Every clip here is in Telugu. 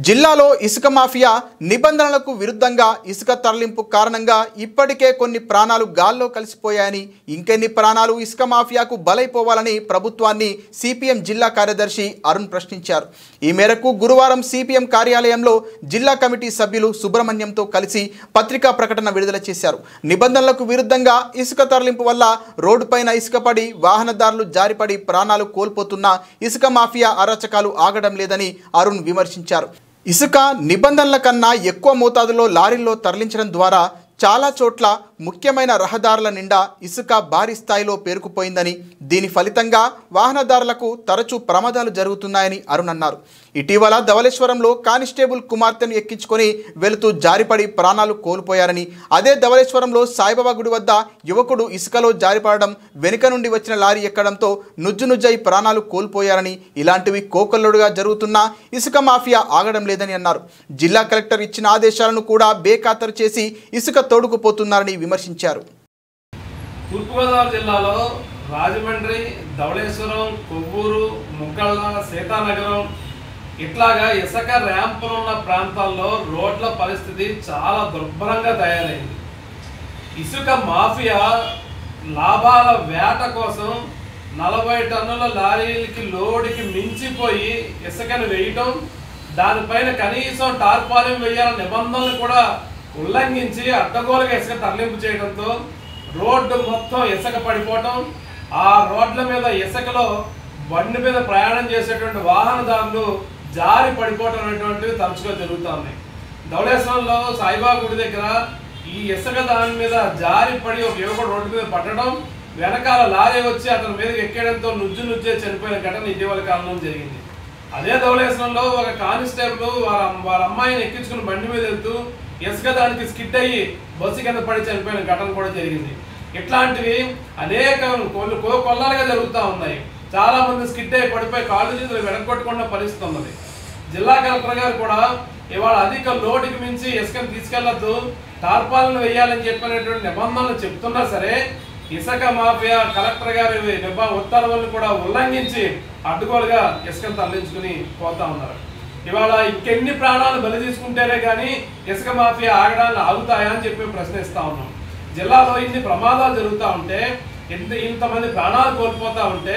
జిల్లాలో ఇసుక మాఫియా నిబంధనలకు విరుద్ధంగా ఇసుక తరలింపు కారణంగా ఇప్పటికే కొన్ని ప్రాణాలు గాల్లో కలిసిపోయాయని ఇంకెన్ని ప్రాణాలు ఇసుక మాఫియాకు బలైపోవాలని ప్రభుత్వాన్ని సిపిఎం జిల్లా కార్యదర్శి అరుణ్ ప్రశ్నించారు। ఈ మేరకు గురువారం సిపిఎం కార్యాలయంలో జిల్లా కమిటీ సభ్యులు సుబ్రహ్మణ్యంతో కలిసి పత్రికా ప్రకటన విడుదల చేశారు। నిబంధనలకు విరుద్ధంగా ఇసుక తరలింపు వల్ల రోడ్డుపైన ఇసుక పడి వాహనదారులు జారిపడి ప్రాణాలు కోల్పోతున్న ఇసుక మాఫియా అరాచకాలు ఆగడం లేదని అరుణ్ విమర్శించారు। ఇసుక నిబంధనల కన్నా ఎక్కువ మోతాదులో లారీల్లో తరలించడం ద్వారా చాలా చోట్ల ముఖ్యమైన రహదారుల నిండా ఇసుక భారీ స్థాయిలో పేరుకుపోయిందని దీని ఫలితంగా వాహనదారులకు తరచూ ప్రమాదాలు జరుగుతున్నాయని అరుణ్ అన్నారు। ఇటీవల ధవళేశ్వరంలో కానిస్టేబుల్ కుమార్తెను ఎక్కించుకొని వెళుతూ జారిపడి ప్రాణాలు కోల్పోయారని, అదే ధవళేశ్వరంలో సాయిబాబా గుడి వద్ద యువకుడు ఇసుకలో జారిపడడం వెనుక నుండి వచ్చిన లారీ ఎక్కడంతో నుజ్జునుజ్జై ప్రాణాలు కోల్పోయారని, ఇలాంటివి కోకొల్లలుగా జరుగుతున్నా ఇసుక మాఫియా ఆగడం లేదని అన్నారు। జిల్లా కలెక్టర్ ఇచ్చిన ఆదేశాలను కూడా బేఖాతరు చేసి ఇసుక తోడుకుపోతున్నారని విమర్శించారు। తూర్పుగోదావరి జిల్లాలో రాజమండ్రి, ధవళేశ్వరం, కొవ్వూరు, ముగ్గళ్ళ, సీతానగరం ఇట్లాగా ఇసుక ర్యాంపులు ఉన్న ప్రాంతాల్లో రోడ్ల పరిస్థితి చాలా దుర్భరంగా తయారైంది। ఇసుక మాఫియా లాభాల వేట కోసం 40 టన్నుల లారీలకి లోడుకి మించిపోయి ఇసుకను వేయటం, దానిపైన కనీసం టార్పాలిన్ వేయాల నిబంధనలు కూడా ఉల్లంఘించి అడ్డగోలుగా ఇసుక తరలింపు చేయడంతో రోడ్డు మొత్తం ఇసుక పడిపోవటం, ఆ రోడ్ల మీద ఇసుకలో బండి మీద ప్రయాణం చేసేటువంటి వాహనదారులు జారి పడిపోవటం అనేటువంటివి తరచుగా జరుగుతూ ఉన్నాయి। ధవళేశ్వరంలో సాయిబాబా గుడి దగ్గర ఈ ఇసుక దాని మీద జారి పడి ఒక యువకుడు రోడ్డు మీద పట్టడం, వెనకాల లారీ వచ్చి అతని మీదకి ఎక్కేయడంతో నుజ్జే చనిపోయిన ఘటన ఇటీవల కాలంలో జరిగింది। అదే ధవళేశ్వరంలో ఒక కానిస్టేబుల్ వాళ్ళ అమ్మాయిని ఎక్కించుకుని బండి మీద వెళ్తూ ఇసుక దానికి స్కిడ్ అయ్యి బస్సు కింద పడి చనిపోయిన ఘటన కూడా జరిగింది। ఇట్లాంటివి అనేక కొల్లాలుగా జరుగుతూ ఉన్నాయి। చాలా మంది స్కిడ్ అయ్యి పడిపోయి కాళ్ళు చేతులు వెనక్కొట్టుకున్న పరిస్థితి ఉన్నది। జిల్లా కలెక్టర్ గారు కూడా ఇవాళ అధిక లోటుకి మించి ఇసుకను తీసుకెళ్లొద్దు, టార్పాలను వేయాలని చెప్పినటువంటి నిబంధనలు చెప్తున్నా సరే ఇసుక మాఫియా కలెక్టర్ గారి ఉత్తర్వులను కూడా ఉల్లంఘించి అడ్డుగోలుగా ఇసుకను తరలించుకుని పోతా ఉన్నారు। ఇవాళ ఇంకెన్ని ప్రాణాలు బలి తీసుకుంటేనే కానీ ఇసుక మాఫియా ఆగడాన్ని ఆగుతాయా అని చెప్పి ప్రశ్నిస్తా ఉన్నాం। జిల్లాలో ఇన్ని ప్రమాదాలు జరుగుతూ ఉంటే, ఇంతమంది ప్రాణాలు కోల్పోతా ఉంటే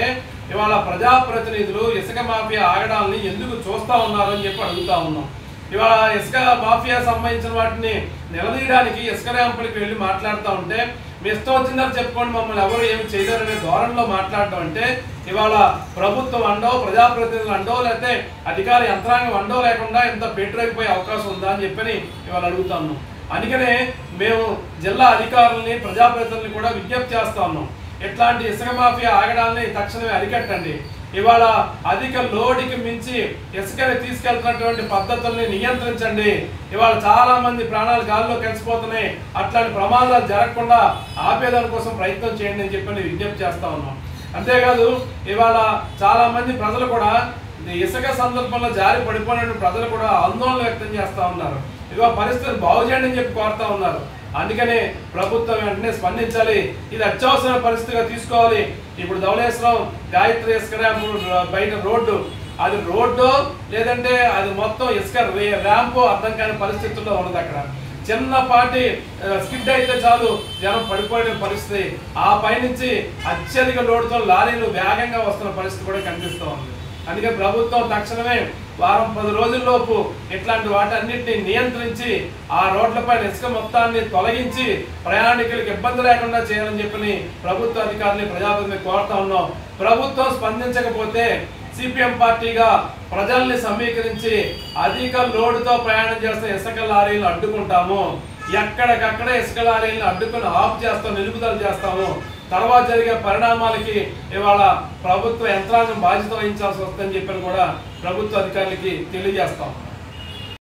ఇవాళ ప్రజాప్రతినిధులు ఇసుక మాఫియా ఆగడాలని ఎందుకు చూస్తూ ఉన్నారు అని చెప్పి అడుగుతా ఉన్నాం। ఇవాళ ఇసుక మాఫియా సంబంధించిన వాటిని నిలదీయడానికి ఇసుక ర్యాంపులకి వెళ్ళి మాట్లాడుతూ ఉంటే మీ ఇష్టం వచ్చిందని చెప్పుకోండి, మమ్మల్ని ఎవరు ఏమి చేయలేరనే ధోరణిలో మాట్లాడటం అంటే ఇవాళ ప్రభుత్వం అండో, ప్రజాప్రతినిధులు అండో, లేకపోతే అధికార యంత్రాంగం అండో లేకుండా ఎంత పెట్టరైపోయే అవకాశం ఉందా అని చెప్పని ఇవాళ అడుగుతా ఉన్నాం। అందుకనే మేము జిల్లా అధికారులని, ప్రజాప్రతినిధులని కూడా విజ్ఞప్తి చేస్తా ఉన్నాం, ఇట్లాంటి ఇసుక మాఫియా ఆగడాలని తక్షణమే అరికట్టండి। ఇవాళ అధిక లోడుకి మించి ఇసుకని తీసుకెళ్తున్నటువంటి పద్ధతుల్ని నియంత్రించండి। ఇవాళ చాలా మంది ప్రాణాలు గాల్లో కలిసిపోతున్నాయి, అట్లాంటి ప్రమాదాలు జరగకుండా ఆపేదాని కోసం ప్రయత్నం చేయండి అని చెప్పి విజ్ఞప్తి చేస్తా ఉన్నాం। అంతేకాదు ఇవాళ చాలా మంది ప్రజలు కూడా ఇసుక సందర్భంలో జారి పడిపోయిన ప్రజలు కూడా ఆందోళన వ్యక్తం చేస్తా ఉన్నారు, ఇదిగో పరిస్థితిని బాగు చేయండి అని చెప్పి కోరుతా ఉన్నారు। అందుకనే ప్రభుత్వం వెంటనే స్పందించాలి, ఇది అత్యవసర పరిస్థితిగా తీసుకోవాలి। ఇప్పుడు ధవళేశ్వరం గాయత్రి ఇసుక ర్యాంపు బయట రోడ్డు, అది రోడ్డు లేదంటే అది మొత్తం ఇసుక ర్యాంపు అర్థం కాని పరిస్థితుల్లో ఉన్నది। అక్కడ చిన్నపాటి స్కిడ్ అయితే చాలు జనం పడిపోయిన పరిస్థితి, ఆ పైనుంచి అత్యధిక లోడుతో లారీలు వేగంగా వస్తున్న పరిస్థితి కూడా కనిపిస్తూ ఉంది। అందుకే ప్రభుత్వం తక్షణమే వారం 10 రోజుల్లోపు ఇట్లాంటి వాటన్నిటిని నియంత్రించి ఆ రోడ్లపైన ఇసుక మొత్తాన్ని తొలగించి ప్రయాణికులకు ఇబ్బంది లేకుండా చేయాలని చెప్పని ప్రభుత్వ అధికారులు, ప్రజాప్రతినిధులు కోరుతా ఉన్నాం। ప్రభుత్వం స్పందించకపోతే సిపిఎం పార్టీగా ప్రజల్ని సమీకరించి అధిక లోడుతో ప్రయాణం చేస్తున్న ఇసుక లారీలను అడ్డుకుంటాము, ఎక్కడికక్కడే ఇసుక లారీలను అడ్డుకుని ఆఫ్ చేస్తాం, నిలుపుదల చేస్తాము। తర్వాత జరిగే పరిణామాలకి ఇవాళ ప్రభుత్వ యంత్రాంగం బాధ్యత వహించాల్సి వస్తుందని చెప్పని కూడా ప్రభుత్వ అధికారులకి తెలియజేస్తాం।